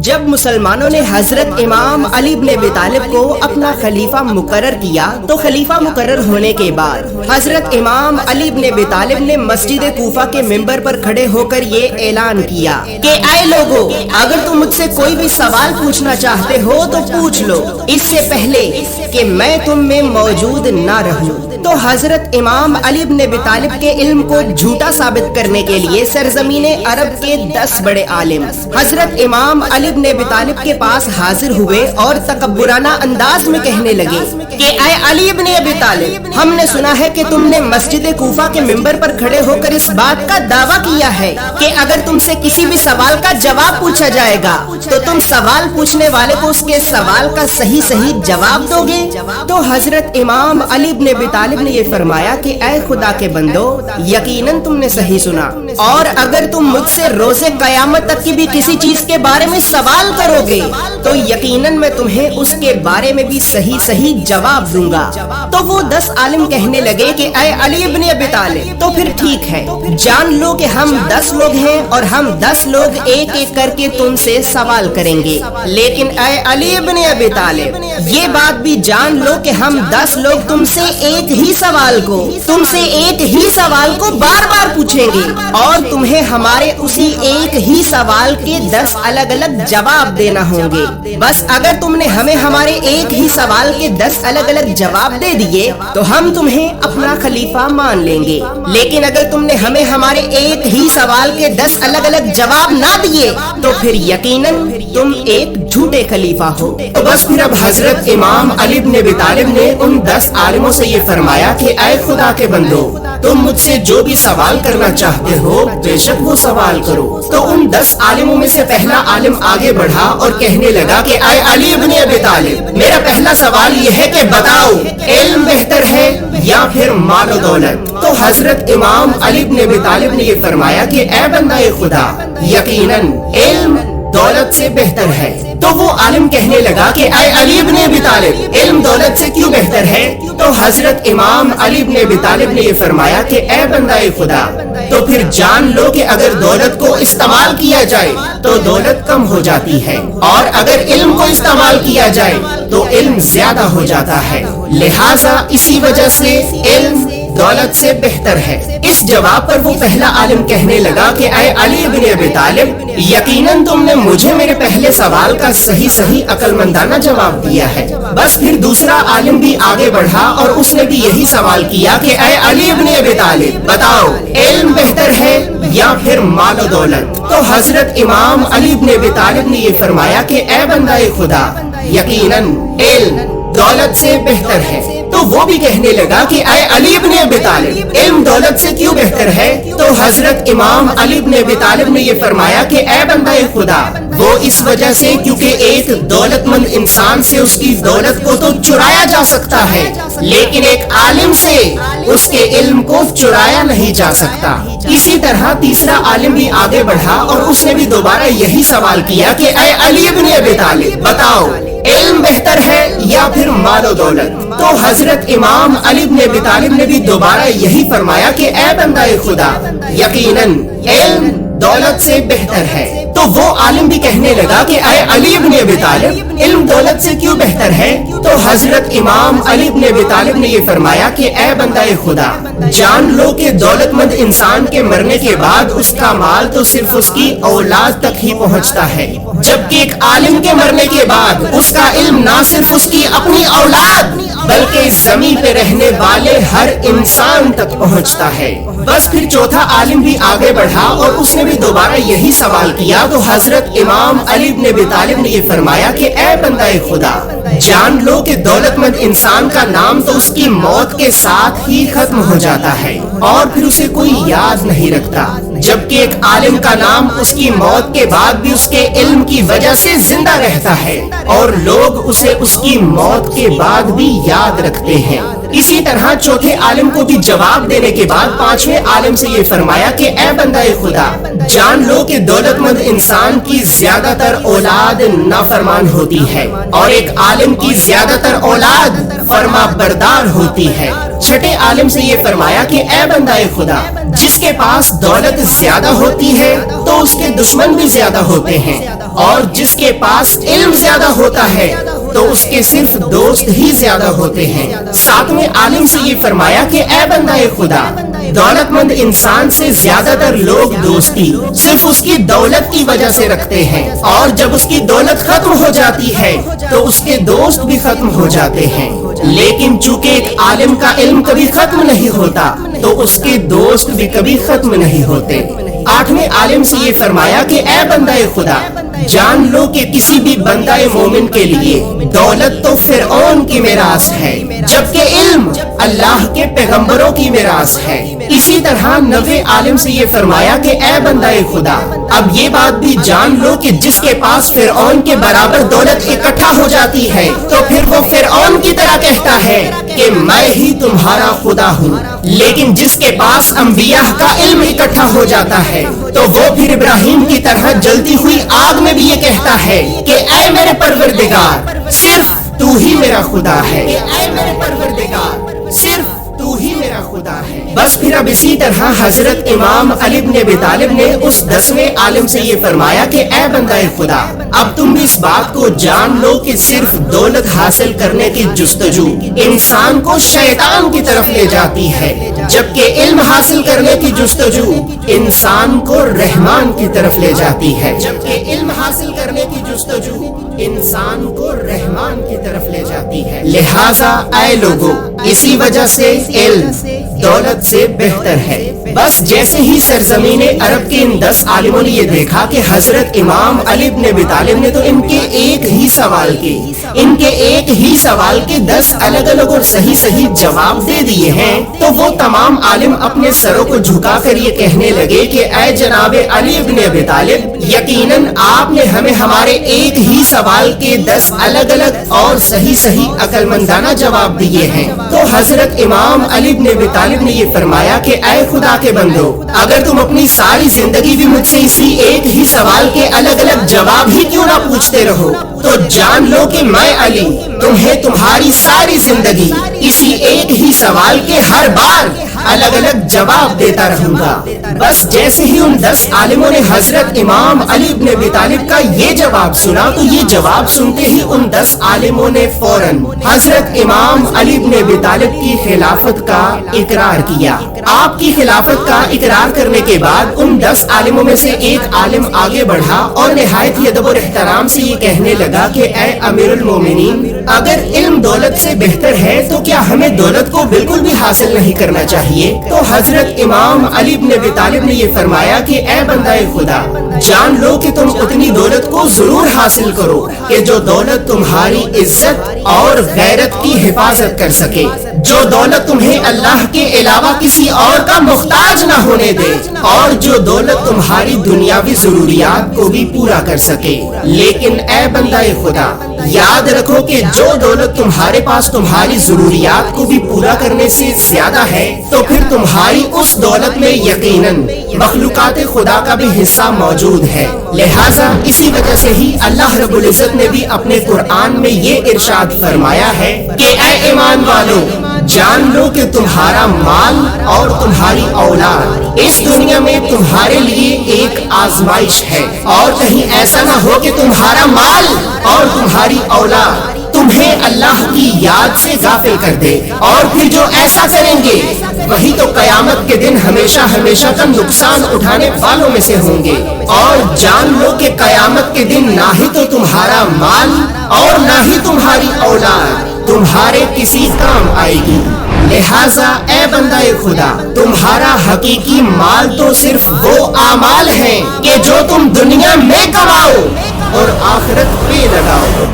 جب مسلمانوں نے حضرت امام علی بن ابی طالب کو اپنا خلیفہ مقرر کیا تو خلیفہ مقرر ہونے کے بعد حضرت امام علی بن ابی طالب نے مسجد کوفہ کے ممبر پر کھڑے ہو کر یہ اعلان کیا کہ اے لوگو، اگر تم مجھ سے کوئی بھی سوال پوچھنا چاہتے ہو تو پوچھ لو، اس سے پہلے کہ میں تم میں موجود نہ رہوں۔ تو حضرت امام علی بن ابی طالب کے علم کو جھوٹا ثابت کرنے کے لیے سرزمین عرب کے 10 بڑے عالم حضرت امام علی بن ابی طالب کے پاس حاضر ہوئے اور تکبرانہ انداز میں کہنے لگے کہ اے علی بن ابی طالب، ہم نے سنا ہے کہ تم نے مسجد کوفہ کے ممبر پر کھڑے ہو کر اس بات کا دعویٰ کیا ہے کہ اگر تم سے کسی بھی سوال کا جواب پوچھا جائے گا تو تم سوال پوچھنے والے کو اس کے سوال کا صحیح جواب دو گے۔ تو حضرت امام علی بن ابی طالب نے یہ فرمایا کہ اے خدا کے بندو، یقیناً تم نے صحیح سنا، اور اگر تم مجھ سے روز قیامت تک کی بھی کسی چیز کے بارے میں سوال کرو گے تو یقیناً میں تمہیں اس کے بارے میں بھی صحیح جواب دوں گا۔ تو وہ 10 عالم کہنے لگے کہ اے علی بن ابی طالب، تو پھر ٹھیک ہے، جان لو کہ ہم 10 لوگ ہیں اور ہم 10 لوگ ایک ایک کر کے تم سے سوال کریں گے، لیکن اے علی بن ابی طالب، یہ بات بھی جان لو کہ ہم 10 لوگ تم سے ایک ہی سوال کو بار بار پوچھیں گے، اور تمہیں ہمارے اسی ایک ہی سوال کے 10 الگ الگ جواب دینا ہوں گے۔ بس اگر تم نے ہمیں ہمارے ایک ہی سوال کے 10 الگ الگ جواب دے دیے تو ہم تمہیں اپنا خلیفہ مان لیں گے، لیکن اگر تم نے ہمیں ہمارے ایک ہی سوال کے 10 الگ الگ جواب نہ دیے تو پھر یقیناً تم ایک جھوٹے خلیفہ ہو۔ تو بس پھر اب حضرت امام علی بن ابی طالب نے ان 10 عالموں سے یہ فرمایا کہ اے خدا کے بندو، تم مجھ سے جو بھی سوال کرنا چاہتے ہو بے شک وہ سوال کرو۔ تو ان 10 عالموں میں سے پہلا عالم آگے بڑھا اور کہنے لگا کہ اے علی بن ابی طالب، میرا پہلا سوال یہ ہے کہ بتاؤ، علم بہتر ہے یا پھر مال و دولت؟ تو حضرت امام علی بن ابی طالب نے یہ فرمایا کہ اے بندہ خدا، یقیناً علم دولت سے بہتر ہے۔ تو وہ عالم کہنے لگا کہ اے علی بن ابی طالب، علم دولت سے کیوں بہتر ہے؟ تو حضرت امام علی بن ابی طالب نے یہ فرمایا کہ اے بندہ خدا، تو پھر جان لو کہ اگر دولت کو استعمال کیا جائے تو دولت کم ہو جاتی ہے، اور اگر علم کو استعمال کیا جائے تو علم زیادہ ہو جاتا ہے، لہٰذا اسی وجہ سے علم دولت سے بہتر ہے۔ اس جواب پر وہ پہلا عالم کہنے لگا کہ اے علی بن ابی طالب، یقیناً تم نے مجھے میرے پہلے سوال کا صحیح عقل مندانہ جواب دیا ہے۔ بس پھر دوسرا عالم بھی آگے بڑھا اور اس نے بھی یہی سوال کیا کہ اے علی بن ابی طالب، بتاؤ، علم بہتر ہے یا پھر مال و دولت؟ تو حضرت امام علی بن ابی طالب نے یہ فرمایا کہ اے بندہ خدا، یقیناً علم دولت سے بہتر ہے۔ تو وہ بھی کہنے لگا کہ اے علی بن ابی طالب، علم دولت سے کیوں بہتر ہے؟ تو حضرت امام علی بن ابی طالب نے یہ فرمایا کہ اے بندہ خدا، وہ اس وجہ سے کیونکہ ایک دولت مند انسان سے اس کی دولت کو تو چرایا جا سکتا ہے، لیکن ایک عالم سے اس کے علم کو چرایا نہیں جا سکتا۔ اسی طرح تیسرا عالم بھی آگے بڑھا اور اس نے بھی دوبارہ یہی سوال کیا کہ اے علی بن ابی طالب، بتاؤ، علم بہتر ہے یا پھر مال و دولت؟ تو حضرت امام علی بن ابی طالب نے بھی دوبارہ یہی فرمایا کہ اے بندہ خدا، یقیناً علم دولت سے بہتر ہے۔ تو وہ عالم بھی کہنے لگا کہ اے علی بن ابی طالب، علم دولت سے کیوں بہتر ہے؟ تو حضرت امام علی بن ابی طالب نے یہ فرمایا کہ اے بندہ خدا، جان لو کہ دولت مند انسان کے مرنے کے بعد اس کا مال تو صرف اس کی اولاد تک ہی پہنچتا ہے، جبکہ ایک عالم کے مرنے کے بعد اس کا علم نہ صرف اس کی اپنی اولاد بلکہ زمین پہ رہنے والے ہر انسان تک پہنچتا ہے۔ بس پھر چوتھا عالم بھی آگے بڑھا اور اس نے بھی دوبارہ یہی سوال کیا تو حضرت امام علی بن ابی طالب نے یہ فرمایا کہ اے بندہ خدا، جان لو کہ دولت مند انسان کا نام تو اس کی موت کے ساتھ ہی ختم ہو جاتا ہے اور پھر اسے کوئی یاد نہیں رکھتا، جبکہ ایک عالم کا نام اس کی موت کے بعد بھی اس کے علم کی وجہ سے زندہ رہتا ہے اور لوگ اسے اس کی موت کے بعد بھی یاد رکھتے ہیں۔ اسی طرح چوتھے عالم کو بھی جواب دینے کے بعد پانچویں عالم سے یہ فرمایا کہ اے بندہ خدا، جان لو کہ دولت مند انسان کی زیادہ تر اولاد نافرمان ہوتی ہے اور ایک عالم کی زیادہ تر اولاد فرما بردار ہوتی ہے۔ چھٹے عالم سے یہ فرمایا کہ اے بندہ خدا، جس کے پاس دولت زیادہ ہوتی ہے تو اس کے دشمن بھی زیادہ ہوتے ہیں، اور جس کے پاس علم زیادہ ہوتا ہے تو اس کے صرف دوست ہی زیادہ ہوتے ہیں۔ ساتویں عالم سے یہ فرمایا کہ اے بندہ خدا، دولت مند انسان سے زیادہ تر لوگ دوستی صرف اس کی دولت کی وجہ سے رکھتے ہیں، اور جب اس کی دولت ختم ہو جاتی ہے تو اس کے دوست بھی ختم ہو جاتے ہیں۔ لیکن چونکہ ایک عالم کا علم کبھی ختم نہیں ہوتا تو اس کے دوست بھی کبھی ختم نہیں ہوتے۔ آٹھویں عالم سے یہ فرمایا کہ اے بندہ خدا، جان لو کہ کسی بھی بندہ مومن کے لیے دولت تو فرعون کی میراث ہے، جبکہ علم اللہ کے پیغمبروں کی میراث ہے۔ اسی طرح نویں عالم سے یہ فرمایا کہ اے بندہ خدا، اب یہ بات بھی جان لو کہ جس کے پاس فرعون کے برابر دولت اکٹھا ہو جاتی ہے تو پھر وہ فرعون کی طرح کہتا ہے کہ میں ہی تمہارا خدا ہوں، لیکن جس کے پاس انبیاء کا علم اکٹھا ہو جاتا ہے تو وہ پھر ابراہیم کی طرح جلتی ہوئی آگ میں بھی یہ کہتا ہے کہ اے میرے پروردگار، صرف تو ہی میرا خدا ہے، اے میرے پروردگار، صرف تو ہی میرا خدا ہے۔ بس پھر اب اسی طرح حضرت امام علی بن ابی طالب نے اس 10ویں عالم سے یہ فرمایا کہ اے بندہ خدا، اب تم بھی اس بات کو جان لو کہ صرف دولت حاصل کرنے کی جستجو انسان کو شیطان کی طرف لے جاتی ہے، جبکہ علم حاصل کرنے کی جستجو انسان کو رحمان کی طرف لے جاتی ہے، جبکہ علم حاصل کرنے کی جستجو انسان کو رحمان کی طرف لے جاتی ہے۔ لہٰذا اے لوگو، اسی وجہ سے علم دولت سے بہتر ہے۔ بس جیسے ہی سرزمین عرب کے ان 10 عالموں نے یہ دیکھا کہ حضرت امام علی بن ابی طالب نے تو ان کے ایک ہی سوال کے 10 الگ الگ اور صحیح جواب دے دیے ہیں، تو وہ تمام عالم اپنے سروں کو جھکا کر یہ کہنے لگے کہ اے جناب علی بن ابی طالب، یقیناً آپ نے ہمیں ہمارے ایک ہی سوال کے 10 الگ الگ اور صحیح عقل مندانہ جواب دیے ہیں۔ تو حضرت امام علی بن ابی طالب نے یہ فرمایا کہ اے خدا کے بندو، اگر تم اپنی ساری زندگی بھی مجھ سے اسی ایک ہی سوال کے الگ الگ جواب ہی کیوں نہ پوچھتے رہو، تو جان لو کہ میں علی تمہیں تمہاری ساری زندگی اسی ایک ہی سوال کے ہر بار الگ الگ جواب دیتا رہوں گا۔ بس جیسے ہی ان 10 عالموں نے حضرت امام علی بن ابی طالب کا یہ جواب سنا تو یہ جواب سنتے ہی ان 10 عالموں نے فوراً حضرت امام علی بن ابی طالب کی خلافت کا اقرار کیا۔ آپ کی خلافت کا اقرار کرنے کے بعد ان 10 عالموں میں سے ایک عالم آگے بڑھا اور نہایت ہی ادب اور احترام سے یہ کہنے لگا کہ اے امیر المومنین، اگر علم دولت سے بہتر ہے تو کیا ہمیں دولت کو بالکل بھی حاصل نہیں کرنا چاہیے؟ تو حضرت امام علی بن ابی طالب نے یہ فرمایا کہ اے بندہ خدا، جان لو کہ تم اتنی دولت کو ضرور حاصل کرو کہ جو دولت تمہاری عزت اور غیرت کی حفاظت کر سکے، جو دولت تمہیں اللہ کے علاوہ کسی اور کا محتاج نہ ہونے دے، اور جو دولت تمہاری دنیاوی ضروریات کو بھی پورا کر سکے۔ لیکن اے بندہ خدا، یاد رکھو کہ جو دولت تمہارے پاس تمہاری ضروریات کو بھی پورا کرنے سے زیادہ ہے تو پھر تمہاری اس دولت میں یقیناً مخلوقات خدا کا بھی حصہ موجود ہے۔ لہٰذا اسی وجہ سے ہی اللہ رب العزت نے بھی اپنے قرآن میں یہ ارشاد فرمایا ہے کہ اے ایمان والو، جان لو کہ تمہارا مال اور تمہاری اولاد اس دنیا میں تمہارے لیے ایک آزمائش ہے، اور کہیں ایسا نہ ہو کہ تمہارا مال اور تمہاری اولاد تمہیں اللہ کی یاد سے غافل کر دے، اور پھر جو ایسا کریں گے وہی تو قیامت کے دن ہمیشہ کا نقصان اٹھانے والوں میں سے ہوں گے۔ اور جان لو کہ قیامت کے دن نہ ہی تو تمہارا مال اور نہ ہی تمہاری اولاد تمہارے کسی کام آئے گی۔ لہٰذا اے بندہ خدا، تمہارا حقیقی مال تو صرف وہ اعمال ہیں کہ جو تم دنیا میں کماؤ اور آخرت پہ لگاؤ۔